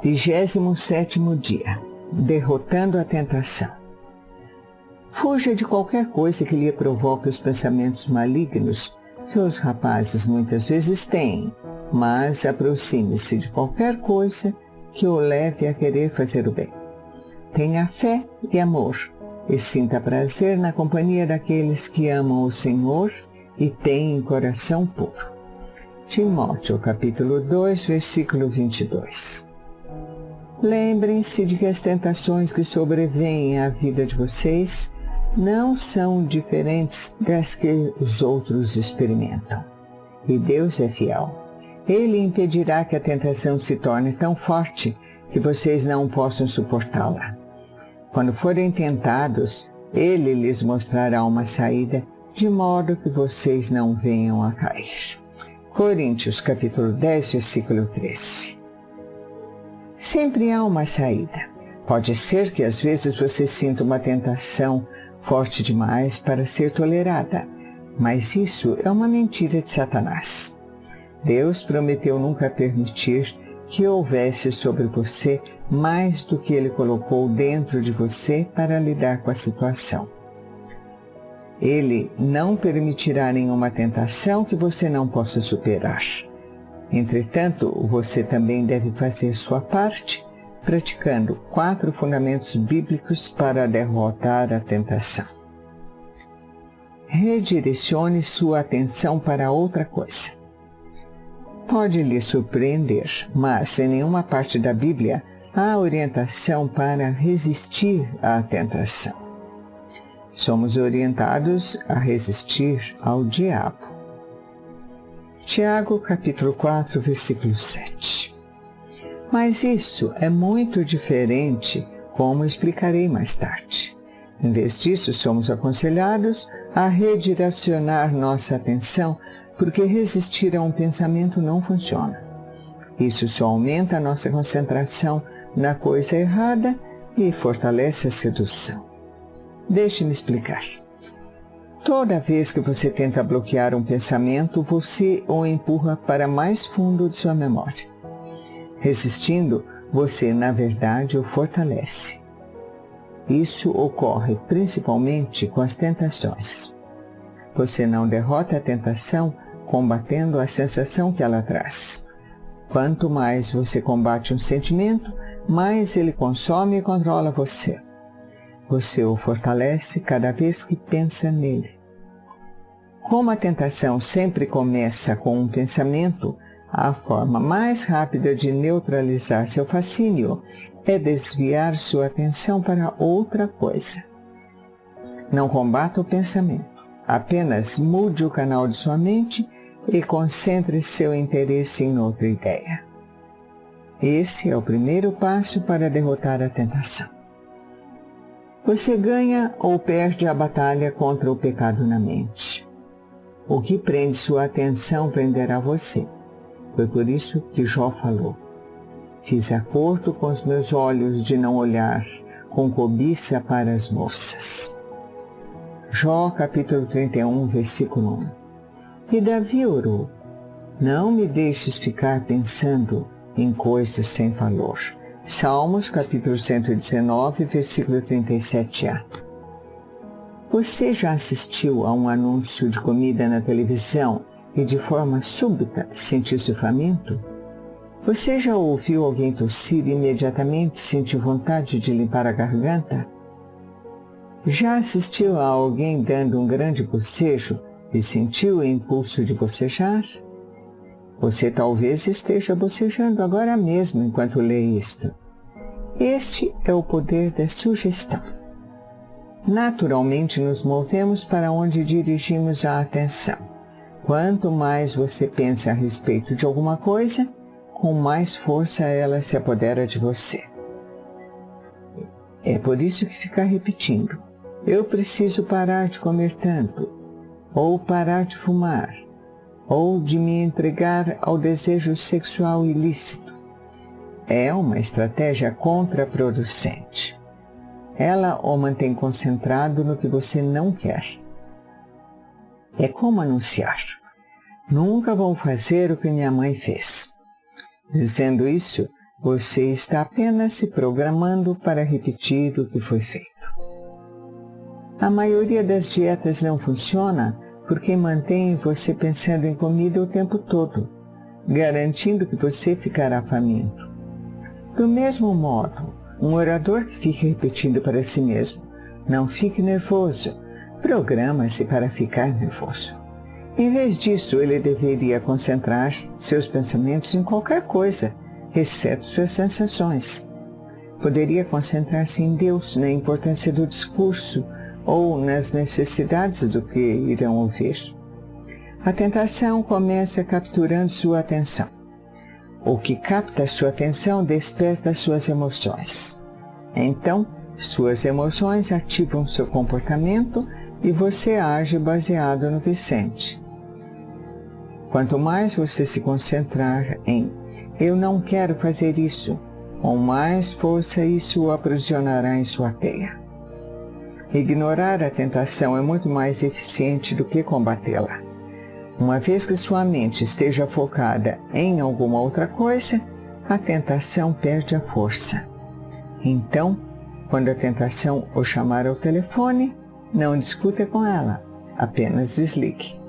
27º dia. Derrotando a tentação. Fuja de qualquer coisa que lhe provoque os pensamentos malignos que os rapazes muitas vezes têm, mas aproxime-se de qualquer coisa que o leve a querer fazer o bem. Tenha fé e amor, e sinta prazer na companhia daqueles que amam o Senhor e têm coração puro. Timóteo, capítulo 2, versículo 22. Lembrem-se de que as tentações que sobrevêm à vida de vocês não são diferentes das que os outros experimentam. E Deus é fiel. Ele impedirá que a tentação se torne tão forte que vocês não possam suportá-la. Quando forem tentados, Ele lhes mostrará uma saída, de modo que vocês não venham a cair. Coríntios, capítulo 10, versículo 13. Sempre há uma saída. Pode ser que às vezes você sinta uma tentação forte demais para ser tolerada, mas isso é uma mentira de Satanás. Deus prometeu nunca permitir que houvesse sobre você mais do que Ele colocou dentro de você para lidar com a situação. Ele não permitirá nenhuma tentação que você não possa superar. Entretanto, você também deve fazer sua parte, praticando 4 fundamentos bíblicos para derrotar a tentação. Redirecione sua atenção para outra coisa. Pode lhe surpreender, mas em nenhuma parte da Bíblia há orientação para resistir à tentação. Somos orientados a resistir ao diabo. Tiago, capítulo 4, versículo 7. Mas isso é muito diferente, como explicarei mais tarde. Em vez disso, somos aconselhados a redirecionar nossa atenção, porque resistir a um pensamento não funciona. Isso só aumenta a nossa concentração na coisa errada e fortalece a sedução. Deixe-me explicar. Toda vez que você tenta bloquear um pensamento, você o empurra para mais fundo de sua memória. Resistindo, você, na verdade, o fortalece. Isso ocorre principalmente com as tentações. Você não derrota a tentação combatendo a sensação que ela traz. Quanto mais você combate um sentimento, mais ele consome e controla você. Você o fortalece cada vez que pensa nele. Como a tentação sempre começa com um pensamento, a forma mais rápida de neutralizar seu fascínio é desviar sua atenção para outra coisa. Não combata o pensamento, apenas mude o canal de sua mente e concentre seu interesse em outra ideia. Esse é o primeiro passo para derrotar a tentação. Você ganha ou perde a batalha contra o pecado na mente. O que prende sua atenção prenderá você. Foi por isso que Jó falou: fiz acordo com os meus olhos de não olhar com cobiça para as moças. Jó, capítulo 31, versículo 1. E Davi orou: não me deixes ficar pensando em coisas sem valor. Salmos, capítulo 119, versículo 37a. Você já assistiu a um anúncio de comida na televisão e de forma súbita sentiu-se faminto? Você já ouviu alguém tossir e imediatamente sentiu vontade de limpar a garganta? Já assistiu a alguém dando um grande bocejo e sentiu o impulso de bocejar? Você talvez esteja bocejando agora mesmo enquanto lê isto. Este é o poder da sugestão. Naturalmente nos movemos para onde dirigimos a atenção. Quanto mais você pensa a respeito de alguma coisa, com mais força ela se apodera de você. É por isso que fica repetindo: eu preciso parar de comer tanto, ou parar de fumar, ou de me entregar ao desejo sexual ilícito. É uma estratégia contraproducente. Ela o mantém concentrado no que você não quer. É como anunciar: nunca vou fazer o que minha mãe fez. Dizendo isso, Você está apenas se programando para repetir o que foi feito. A maioria das dietas não funciona porque mantém você pensando em comida o tempo todo, garantindo que você ficará faminto. Do mesmo modo, um orador que fica repetindo para si mesmo, não fique nervoso, programa-se para ficar nervoso. Em vez disso, ele deveria concentrar seus pensamentos em qualquer coisa, exceto suas sensações. Poderia concentrar-se em Deus, na importância do discurso ou nas necessidades do que irão ouvir. A tentação começa capturando sua atenção. O que capta sua atenção desperta suas emoções. Então, suas emoções ativam seu comportamento e você age baseado no que sente. Quanto mais você se concentrar em "eu não quero fazer isso", com mais força isso o aprisionará em sua teia. Ignorar a tentação é muito mais eficiente do que combatê-la. Uma vez que sua mente esteja focada em alguma outra coisa, a tentação perde a força. Então, quando a tentação o chamar ao telefone, não discuta com ela, apenas desligue.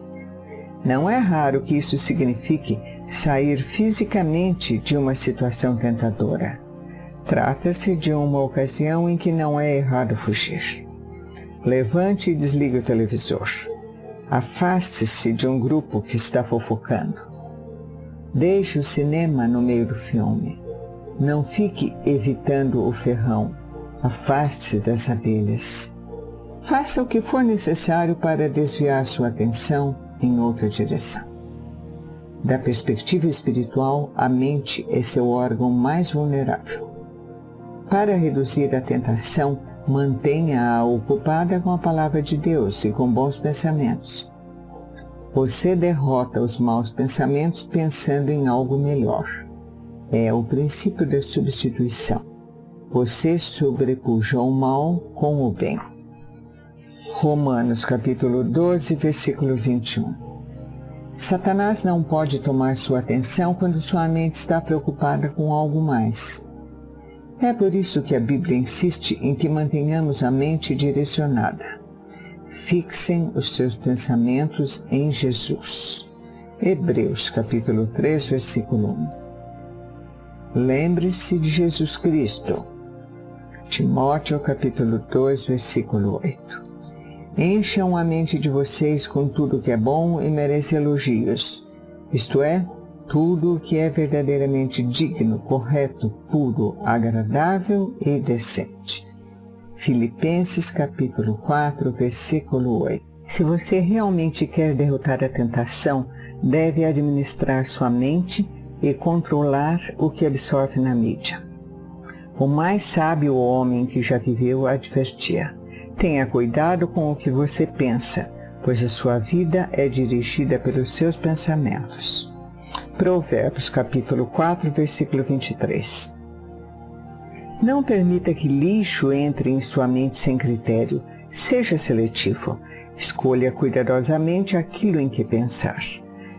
Não é raro que isso signifique sair fisicamente de uma situação tentadora. Trata-se de uma ocasião em que não é errado fugir. Levante e desligue o televisor. Afaste-se de um grupo que está fofocando. Deixe o cinema no meio do filme. Não fique evitando o ferrão. Afaste-se das abelhas. Faça o que for necessário para desviar sua atenção em outra direção. Da perspectiva espiritual, a mente é seu órgão mais vulnerável. Para reduzir a tentação, mantenha-a ocupada com a palavra de Deus e com bons pensamentos. Você derrota os maus pensamentos pensando em algo melhor. É o princípio da substituição. Você sobrepuja o mal com o bem. Romanos capítulo 12, versículo 21. Satanás não pode tomar sua atenção quando sua mente está preocupada com algo mais. É por isso que a Bíblia insiste em que mantenhamos a mente direcionada. Fixem os seus pensamentos em Jesus. Hebreus capítulo 3, versículo 1. Lembre-se de Jesus Cristo. Timóteo capítulo 2, versículo 8. Encham a mente de vocês com tudo que é bom e merece elogios, isto é, tudo o que é verdadeiramente digno, correto, puro, agradável e decente. Filipenses capítulo 4, versículo 8. Se você realmente quer derrotar a tentação, deve administrar sua mente e controlar o que absorve na mídia. O mais sábio homem que já viveu advertia: tenha cuidado com o que você pensa, pois a sua vida é dirigida pelos seus pensamentos. Provérbios capítulo 4, versículo 23. Não permita que lixo entre em sua mente sem critério. Seja seletivo. Escolha cuidadosamente aquilo em que pensar.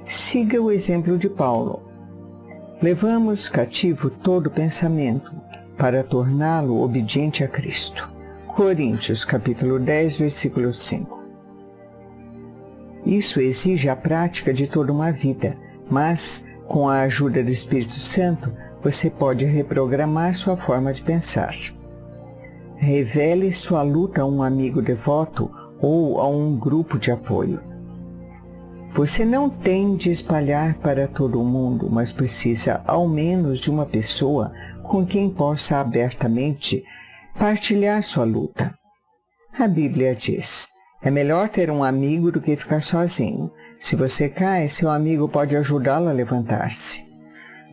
Siga o exemplo de Paulo. Levamos cativo todo pensamento para torná-lo obediente a Cristo. Coríntios capítulo 10, versículo 5. Isso exige a prática de toda uma vida, mas, com a ajuda do Espírito Santo, você pode reprogramar sua forma de pensar. Revele sua luta a um amigo devoto ou a um grupo de apoio. Você não tem de espalhar para todo o mundo, mas precisa ao menos de uma pessoa com quem possa abertamente partilhar sua luta. A Bíblia diz: é melhor ter um amigo do que ficar sozinho. Se você cai, seu amigo pode ajudá-lo a levantar-se.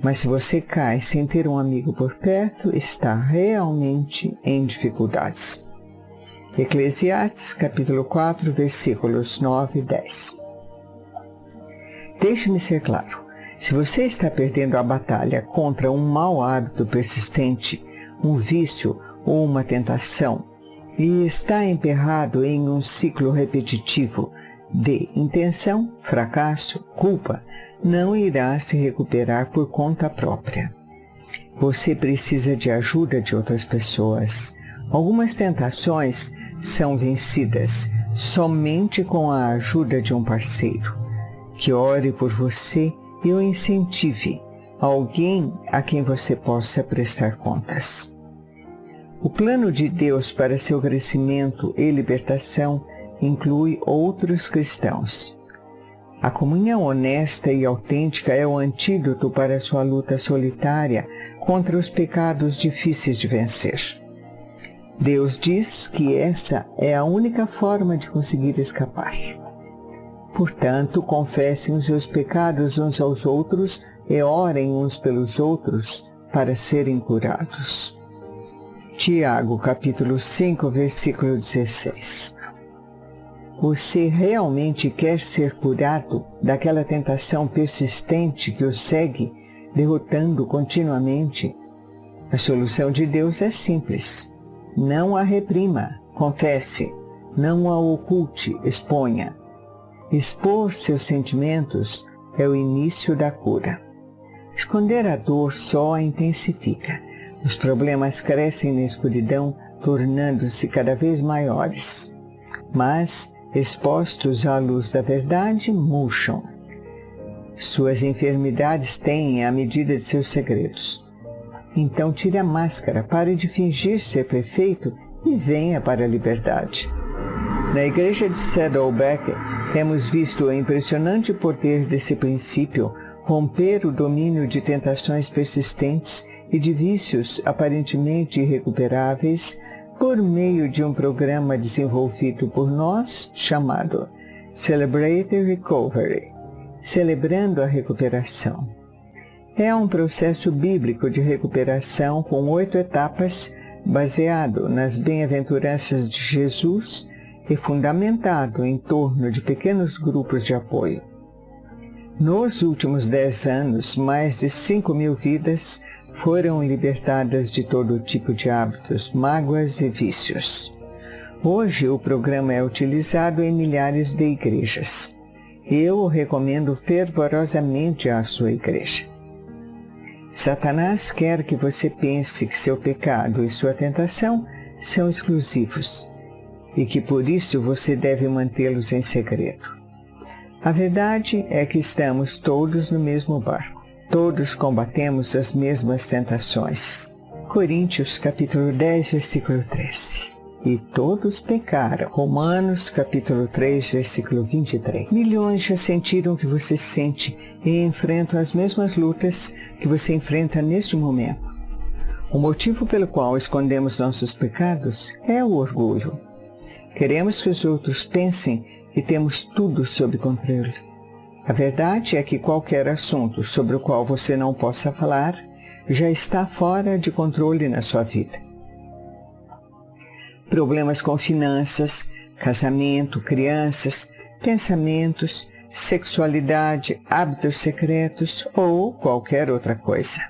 Mas se você cai sem ter um amigo por perto, está realmente em dificuldades. Eclesiastes capítulo 4, versículos 9 e 10. Deixe-me ser claro. Se você está perdendo a batalha contra um mau hábito persistente, um vício ou uma tentação, e está emperrado em um ciclo repetitivo de intenção, fracasso, culpa, não irá se recuperar por conta própria. Você precisa de ajuda de outras pessoas. Algumas tentações são vencidas somente com a ajuda de um parceiro, que ore por você e o incentive, alguém a quem você possa prestar contas. O plano de Deus para seu crescimento e libertação inclui outros cristãos. A comunhão honesta e autêntica é o antídoto para sua luta solitária contra os pecados difíceis de vencer. Deus diz que essa é a única forma de conseguir escapar. Portanto, confessem os seus pecados uns aos outros e orem uns pelos outros para serem curados. Tiago, capítulo 5, versículo 16. Você realmente quer ser curado daquela tentação persistente que o segue, derrotando continuamente? A solução de Deus é simples. Não a reprima, confesse. Não a oculte, exponha. Expor seus sentimentos é o início da cura. Esconder a dor só a intensifica. Os problemas crescem na escuridão, tornando-se cada vez maiores. Mas, expostos à luz da verdade, murcham. Suas enfermidades têm a medida de seus segredos. Então tire a máscara, pare de fingir ser perfeito e venha para a liberdade. Na igreja de Saddleback, temos visto o impressionante poder desse princípio romper o domínio de tentações persistentes e de vícios aparentemente irrecuperáveis por meio de um programa desenvolvido por nós chamado Celebrate Recovery, celebrando a recuperação. É um processo bíblico de recuperação com 8 etapas, baseado nas bem-aventuranças de Jesus e fundamentado em torno de pequenos grupos de apoio. Nos últimos 10 anos, mais de 5.000 vidas foram libertadas de todo tipo de hábitos, mágoas e vícios. Hoje, o programa é utilizado em milhares de igrejas. Eu o recomendo fervorosamente à sua igreja. Satanás quer que você pense que seu pecado e sua tentação são exclusivos e que por isso você deve mantê-los em segredo. A verdade é que estamos todos no mesmo barco. Todos combatemos as mesmas tentações. Coríntios capítulo 10, versículo 13. E todos pecaram. Romanos capítulo 3, versículo 23. Milhões já sentiram o que você sente e enfrentam as mesmas lutas que você enfrenta neste momento. O motivo pelo qual escondemos nossos pecados é o orgulho. Queremos que os outros pensem que temos tudo sob controle. A verdade é que qualquer assunto sobre o qual você não possa falar já está fora de controle na sua vida. Problemas com finanças, casamento, crianças, pensamentos, sexualidade, hábitos secretos ou qualquer outra coisa.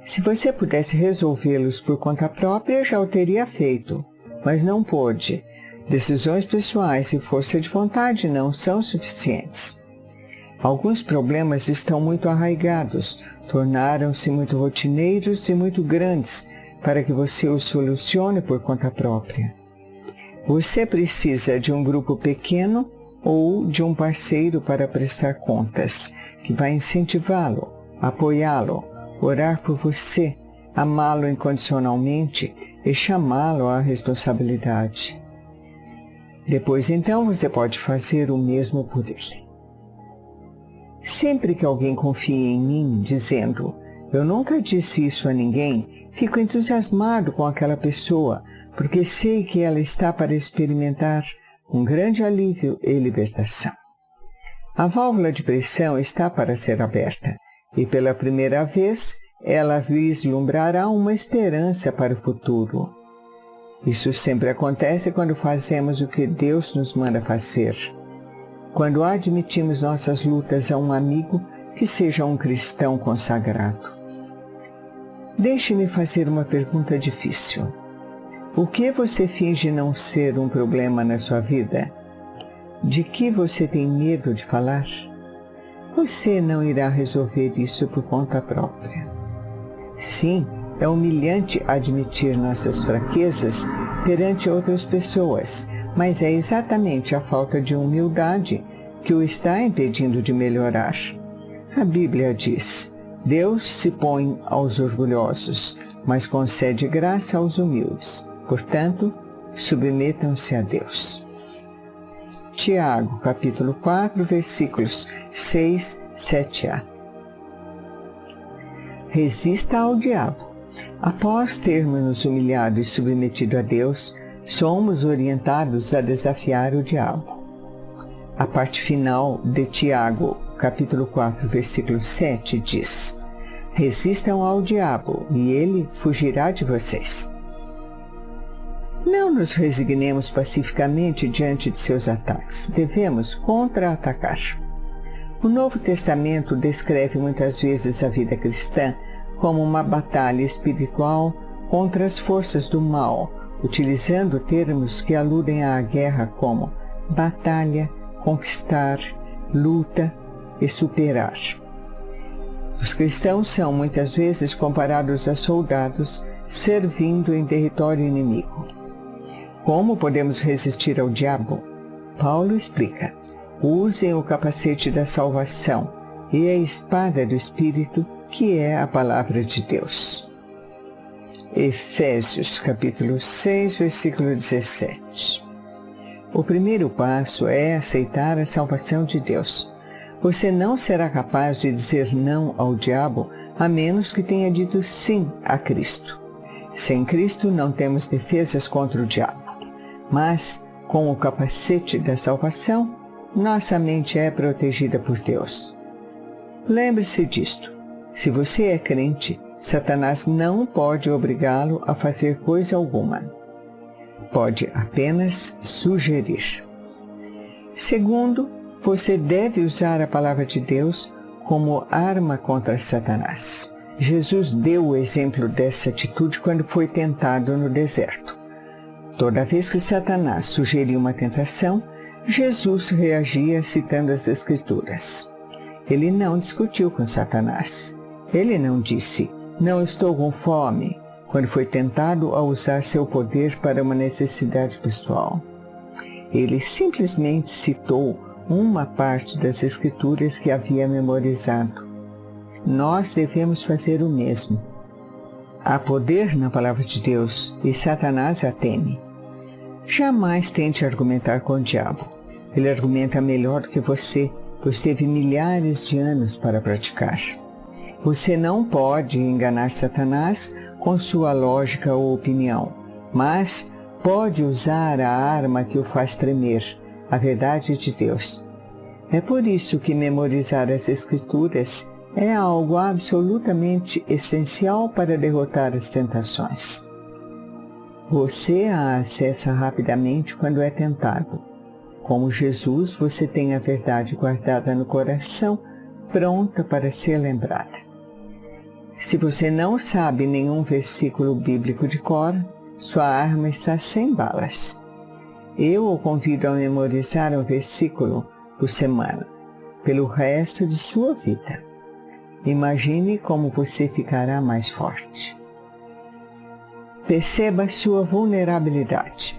Se você pudesse resolvê-los por conta própria, já o teria feito, mas não pôde. Decisões pessoais e força de vontade não são suficientes. Alguns problemas estão muito arraigados, tornaram-se muito rotineiros e muito grandes para que você os solucione por conta própria. Você precisa de um grupo pequeno ou de um parceiro para prestar contas, que vai incentivá-lo, apoiá-lo, orar por você, amá-lo incondicionalmente e chamá-lo à responsabilidade. Depois, então, você pode fazer o mesmo por ele. Sempre que alguém confia em mim, dizendo, eu nunca disse isso a ninguém, fico entusiasmado com aquela pessoa, porque sei que ela está para experimentar um grande alívio e libertação. A válvula de pressão está para ser aberta, e pela primeira vez ela vislumbrará uma esperança para o futuro. Isso sempre acontece quando fazemos o que Deus nos manda fazer. Quando admitimos nossas lutas a um amigo que seja um cristão consagrado. Deixe-me fazer uma pergunta difícil. O que você finge não ser um problema na sua vida? De que você tem medo de falar? Você não irá resolver isso por conta própria. Sim, é humilhante admitir nossas fraquezas perante outras pessoas, mas é exatamente a falta de humildade que o está impedindo de melhorar. A Bíblia diz: Deus se põe aos orgulhosos, mas concede graça aos humildes. Portanto, submetam-se a Deus. Tiago, capítulo 4, versículos 6, 7a. Resista ao diabo. Após termos nos humilhado e submetido a Deus, somos orientados a desafiar o diabo. A parte final de Tiago, capítulo 4, versículo 7, diz: Resistam ao diabo, e ele fugirá de vocês. Não nos resignemos pacificamente diante de seus ataques. Devemos contra-atacar. O Novo Testamento descreve muitas vezes a vida cristã como uma batalha espiritual contra as forças do mal, utilizando termos que aludem à guerra como batalha, conquistar, luta e superar. Os cristãos são muitas vezes comparados a soldados servindo em território inimigo. Como podemos resistir ao diabo? Paulo explica: usem o capacete da salvação e a espada do Espírito, que é a palavra de Deus. Efésios capítulo 6, versículo 17. O primeiro passo é aceitar a salvação de Deus. Você não será capaz de dizer não ao diabo a menos que tenha dito sim a Cristo. Sem Cristo não temos defesas contra o diabo, mas com o capacete da salvação, nossa mente é protegida por Deus. Lembre-se disto: se você é crente, Satanás não pode obrigá-lo a fazer coisa alguma. Pode apenas sugerir. Segundo, você deve usar a palavra de Deus como arma contra Satanás. Jesus deu o exemplo dessa atitude quando foi tentado no deserto. Toda vez que Satanás sugeria uma tentação, Jesus reagia citando as Escrituras. Ele não discutiu com Satanás. Ele não disse: "Não estou com fome", quando foi tentado a usar seu poder para uma necessidade pessoal. Ele simplesmente citou uma parte das Escrituras que havia memorizado. Nós devemos fazer o mesmo. Há poder na palavra de Deus e Satanás a teme. Jamais tente argumentar com o diabo. Ele argumenta melhor do que você, pois teve milhares de anos para praticar. Você não pode enganar Satanás com sua lógica ou opinião, mas pode usar a arma que o faz tremer, a verdade de Deus. É por isso que memorizar as Escrituras é algo absolutamente essencial para derrotar as tentações. Você a acessa rapidamente quando é tentado. Como Jesus, você tem a verdade guardada no coração, pronta para ser lembrada. Se você não sabe nenhum versículo bíblico de cor, sua arma está sem balas. Eu o convido a memorizar um versículo por semana, pelo resto de sua vida. Imagine como você ficará mais forte. Perceba sua vulnerabilidade.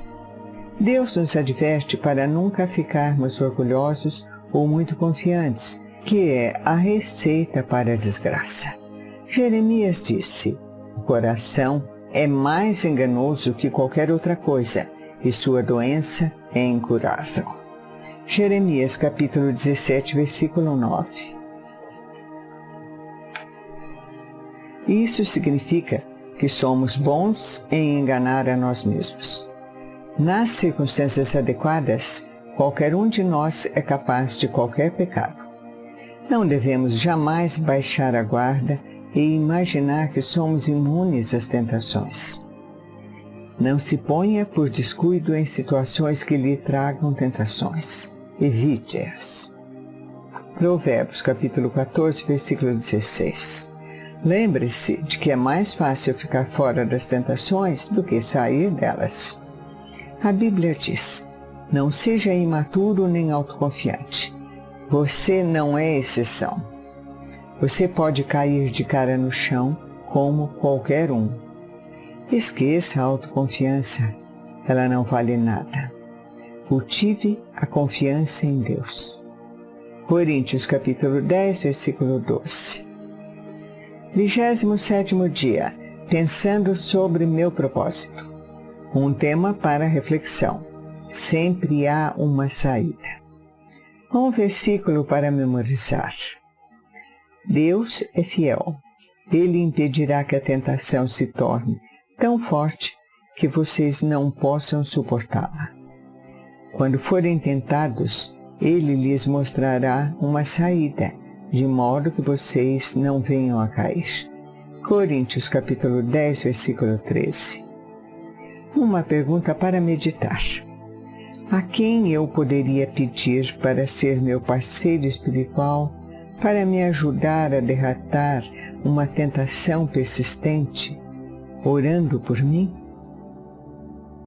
Deus nos adverte para nunca ficarmos orgulhosos ou muito confiantes, que é a receita para a desgraça. Jeremias disse: "O coração é mais enganoso que qualquer outra coisa, e sua doença é incurável." Jeremias capítulo 17, versículo 9. Isso significa que somos bons em enganar a nós mesmos. Nas circunstâncias adequadas, qualquer um de nós é capaz de qualquer pecado. Não devemos jamais baixar a guarda e imaginar que somos imunes às tentações. Não se ponha por descuido em situações que lhe tragam tentações. Evite-as. Provérbios capítulo 14, versículo 16. Lembre-se de que é mais fácil ficar fora das tentações do que sair delas. A Bíblia diz: "Não seja imaturo nem autoconfiante. Você não é exceção." Você pode cair de cara no chão, como qualquer um. Esqueça a autoconfiança, ela não vale nada. Cultive a confiança em Deus. Coríntios capítulo 10, versículo 12. 27º dia, pensando sobre meu propósito. Um tema para reflexão. Sempre há uma saída. Um versículo para memorizar. Deus é fiel. Ele impedirá que a tentação se torne tão forte que vocês não possam suportá-la. Quando forem tentados, Ele lhes mostrará uma saída, de modo que vocês não venham a cair. Coríntios capítulo 10, versículo 13. Uma pergunta para meditar. A quem eu poderia pedir para ser meu parceiro espiritual, para me ajudar a derrotar uma tentação persistente, orando por mim?